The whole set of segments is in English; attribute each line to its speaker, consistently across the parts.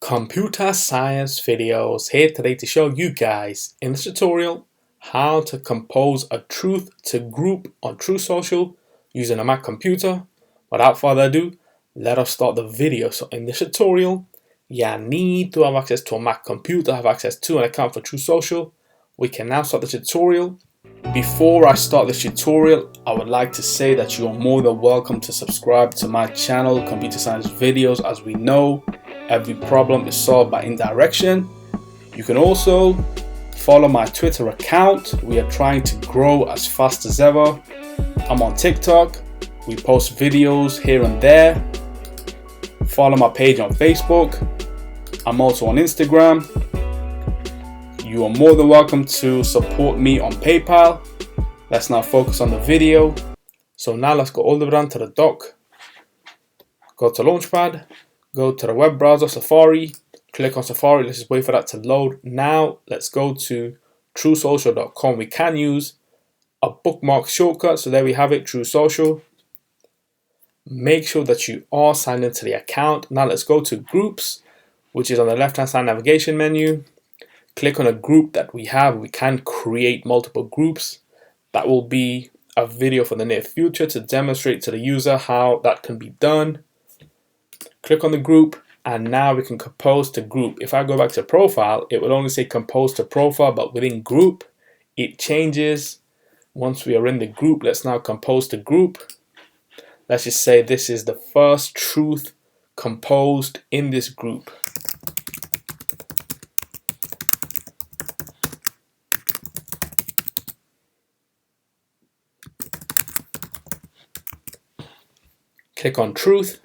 Speaker 1: Computer Science Videos here today to show you guys in this tutorial how to compose a truth to group on Truth Social using a Mac computer. Without further ado, let us start the video. So in this tutorial, you need to have access to a Mac computer, have access to an account for Truth Social. We can now start the tutorial. Before I start this tutorial, I would like to say that you are more than welcome to subscribe to my channel, Computer Science Videos. As we know, every problem is solved by indirection. You can also follow my Twitter account. We are trying to grow as fast as ever. I'm on TikTok. We post videos here and there. Follow my page on Facebook. I'm also on Instagram. You are more than welcome to support me on PayPal. Let's now focus on the video. So now let's go all the way down to the dock. Go to Launchpad. Go to the web browser, Safari, click on Safari, let's just wait for that to load. Now let's go to truthsocial.com. We can use a bookmark shortcut, so there we have it, Truth Social. Make sure that you are signed into the account. Now let's go to groups, which is on the left hand side navigation menu. Click on a group that we have. We can create multiple groups. That will be a video for the near future to demonstrate to the user how that can be done. Click on the group, and now we can compose to group. If I go back to profile, it will only say compose to profile, but within group, it changes. Once we are in the group, let's now compose to group. Let's just say this is the first truth composed in this group. Click on truth.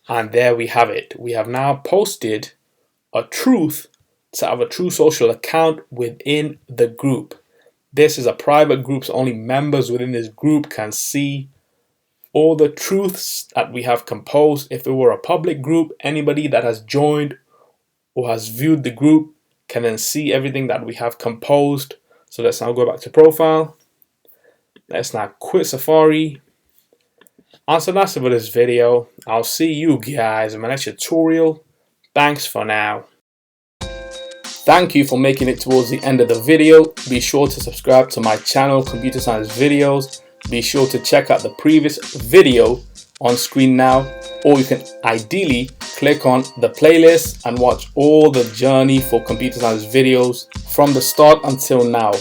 Speaker 1: And there we have it. We have now posted a truth to have a Truth Social account within the group. This is a private group, so only members within this group can see all the truths that we have composed. If it were a public group, anybody that has joined or has viewed the group can then see everything that we have composed. So let's now go back to profile. Let's now quit Safari. And so that's it for this video. I'll see you guys in my next tutorial. Thanks for now. Thank you for making it towards the end of the video. Be sure to subscribe to my channel, Computer Science Videos. Be sure to check out the previous video on screen now, or you can ideally click on the playlist and watch all the journey for Computer Science Videos from the start until now.